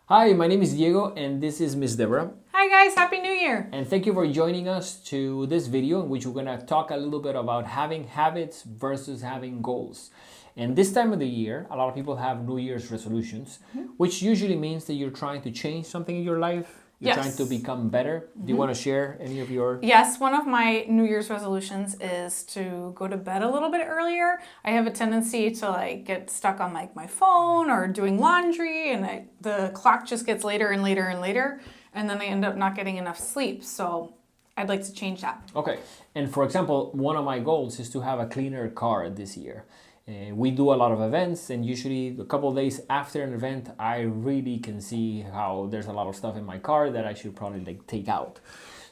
Hi, my name is Diego and this is Miss Deborah. Hi guys, Happy New Year! And thank you for joining us to this video in which we're going to talk a little bit about having habits versus having goals. And this time of the year, a lot of people have New Year's resolutions, which usually means that you're trying to change something in your life. You're trying to become better. Do you want to share any of your... Yes, one of my New Year's resolutions is to go to bed a little bit earlier. I have a tendency to get stuck on my phone or doing laundry, and the clock just gets later and later and later, and then I end up not getting enough sleep. So I'd like to change that. Okay. And for example, one of my goals is to have a cleaner car this year. We do a lot of events, and usually a couple of days after an event, I really can see how there's a lot of stuff in my car that I should probably take out.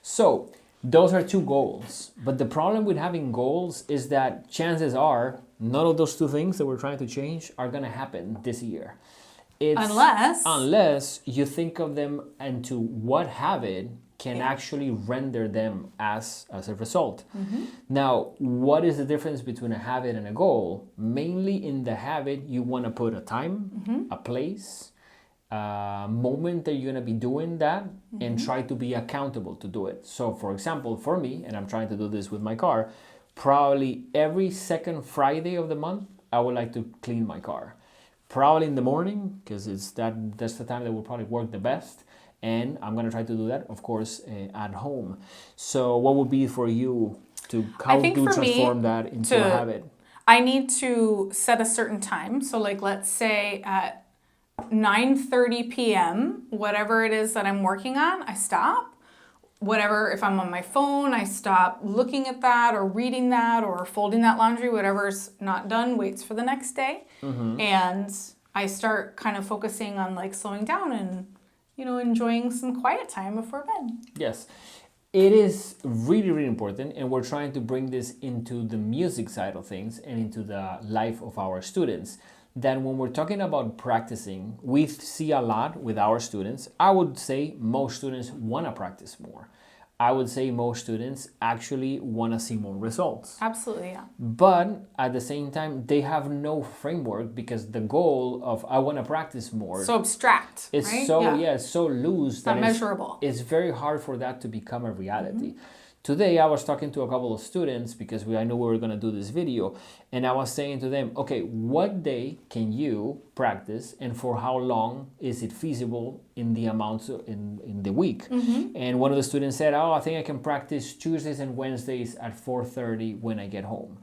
So those are two goals. But the problem with having goals is that chances are none of those two things that we're trying to change are going to happen this year. Unless you think of them into what habit can actually render them as a result. Now, what is the difference between a habit and a goal? Mainly in the habit, you want to put a time, a place, a moment that you're going to be doing that, and try to be accountable to do it. So, for example, for me, and I'm trying to do this with my car, probably every second Friday of the month, I would like to clean my car. Probably in the morning, because that's the time that will probably work the best. And I'm going to try to do that, of course, at home. So what would be for you to transform that into a habit? I need to set a certain time. So let's say at 9:30 p.m., whatever it is that I'm working on, I stop. Whatever, if I'm on my phone, I stop looking at that or reading that or folding that laundry. Whatever's not done waits for the next day. And I start kind of focusing on slowing down and enjoying some quiet time before bed. Yes, it is really, really important. And we're trying to bring this into the music side of things and into the life of our students. That when we're talking about practicing, we see a lot with our students. I would say most students want to practice more. I would say most students actually want to see more results. Absolutely, yeah. But at the same time, they have no framework because the goal of I want to practice more. So abstract, it's right? It's so loose that not measurable. It's very hard for that to become a reality. Today, I was talking to a couple of students because I knew we were going to do this video. And I was saying to them, okay, what day can you practice and for how long is it feasible in the amounts in the week? And one of the students said, I think I can practice Tuesdays and Wednesdays at 4:30 when I get home.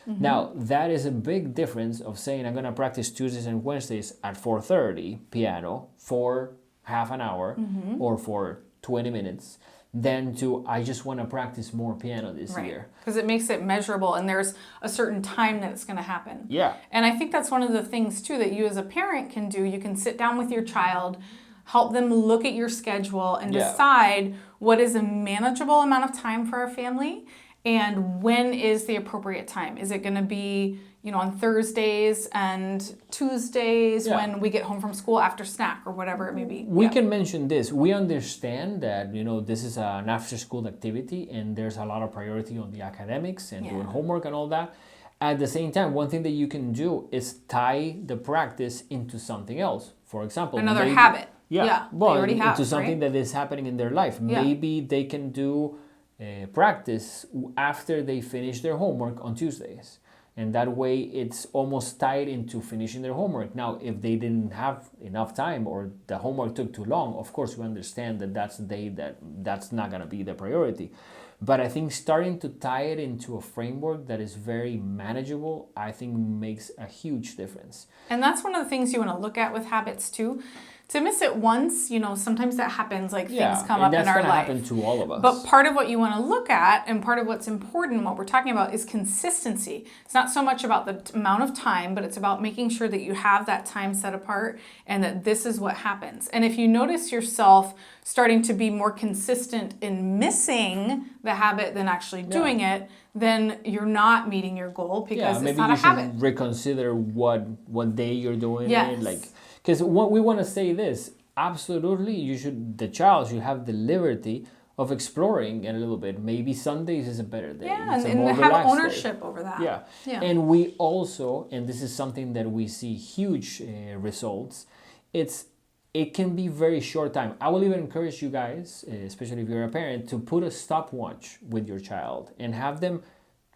Now, that is a big difference of saying I'm going to practice Tuesdays and Wednesdays at 4:30 piano for half an hour or for 20 minutes. Than I just want to practice more piano this year. Because it makes it measurable and there's a certain time that it's going to happen. Yeah. And I think that's one of the things too that you as a parent can do. You can sit down with your child, help them look at your schedule and decide what is a manageable amount of time for our family and when is the appropriate time. Is it going to be on Thursdays and Tuesdays when we get home from school after snack or whatever it may be. We can mention this. We understand that, this is an after-school activity and there's a lot of priority on the academics and doing homework and all that. At the same time, one thing that you can do is tie the practice into something else. For example, another habit. Well, into something that is happening in their life. Maybe they can do practice after they finish their homework on Tuesdays. And that way it's almost tied into finishing their homework. Now, if they didn't have enough time or the homework took too long, of course, we understand that that's the day that's not going to be the priority. But I think starting to tie it into a framework that is very manageable, I think makes a huge difference. And that's one of the things you want to look at with habits too. To miss it once, sometimes that happens, things come up in our life. And that's going to happen to all of us. But part of what you want to look at and part of what's important, what we're talking about, is consistency. It's not so much about the amount of time, but it's about making sure that you have that time set apart and that this is what happens. And if you notice yourself starting to be more consistent in missing the habit than actually doing it, then you're not meeting your goal because it's not a habit. Maybe you should reconsider what day you're doing it. Because what we want to say this, absolutely, the child should have the liberty of exploring a little bit. Maybe Sundays is a better day. Yeah, and have ownership over that. Yeah. And we also, and this is something that we see huge results, it's it can be very short time. I will even encourage you guys, especially if you're a parent, to put a stopwatch with your child and have them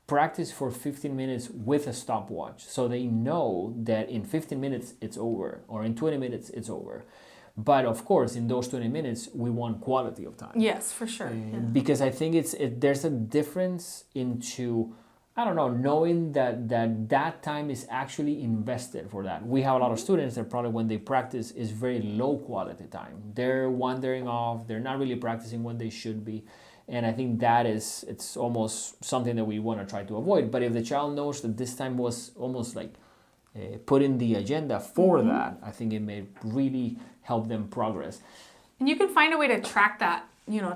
practice for 15 minutes with a stopwatch, so they know that in 15 minutes it's over, or in 20 minutes it's over. But of course, in those 20 minutes, we want quality of time. Yes, for sure. Because I think there's a difference into, I don't know, knowing that time is actually invested for that. We have a lot of students that probably when they practice is very low quality time. They're wandering off. They're not really practicing when they should be. And I think it's almost something that we want to try to avoid. But if the child knows that this time was almost like put in the agenda for that, I think it may really help them progress. And you can find a way to track that,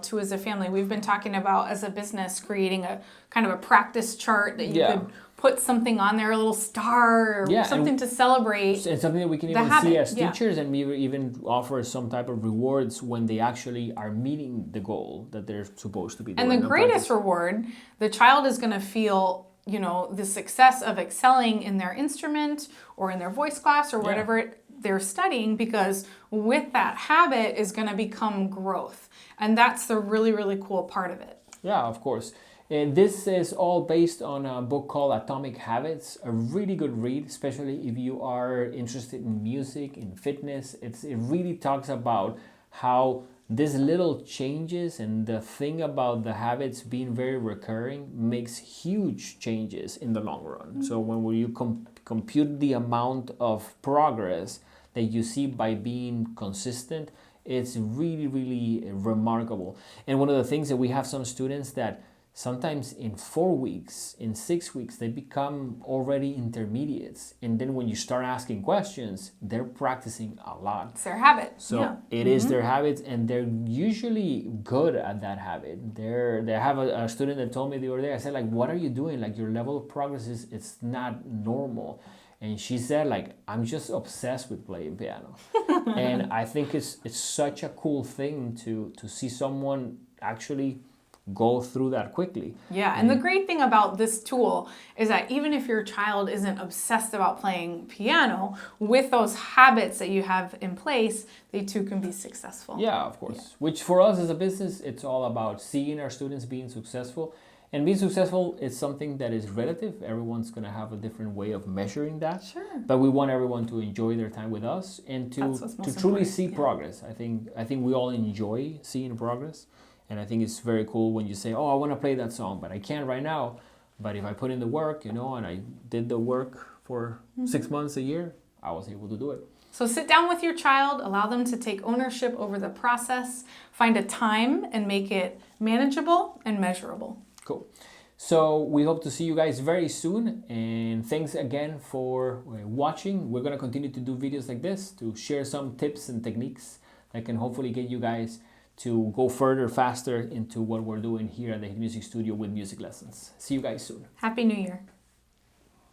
too, as a family. We've been talking about, as a business, creating a kind of a practice chart that you could put something on there, a little star or something to celebrate. And something that we can even see as teachers, and maybe even offer some type of rewards when they actually are meeting the goal that they're supposed to be doing. And the greatest reward, the child is going to feel, the success of excelling in their instrument or in their voice class or whatever they're studying, because with that habit is going to become growth. And that's the really, really cool part of it. Yeah, of course. And this is all based on a book called Atomic Habits, a really good read, especially if you are interested in music, in fitness. It really talks about how these little changes and the thing about the habits being very recurring makes huge changes in the long run. So when you compute the amount of progress that you see by being consistent, it's really, really remarkable. And one of the things that we have some students that sometimes in 4 weeks, in 6 weeks, they become already intermediates. And then when you start asking questions, they're practicing a lot. It's their habit. So it is their habits, and they're usually good at that habit. They have a student that told me the other day, I said, like, what are you doing? Like, your level of progress it's not normal. And she said, like, I'm just obsessed with playing piano. And I think it's such a cool thing to see someone actually go through that quickly. Yeah, and the great thing about this tool is that even if your child isn't obsessed about playing piano, with those habits that you have in place, they too can be successful. Yeah, of course. Yeah. Which for us as a business, it's all about seeing our students being successful. And being successful is something that is relative. Everyone's going to have a different way of measuring that. Sure. But we want everyone to enjoy their time with us and to truly see progress. I think we all enjoy seeing progress. And I think it's very cool when you say, oh, I want to play that song, but I can't right now. But if I put in the work, and I did the work for 6 months, a year, I was able to do it. So sit down with your child, allow them to take ownership over the process, find a time and make it manageable and measurable. Cool. So we hope to see you guys very soon. And thanks again for watching. We're going to continue to do videos like this to share some tips and techniques that can hopefully get you guys to go further, faster into what we're doing here at the Hit Music Studio with music lessons. See you guys soon. Happy New Year.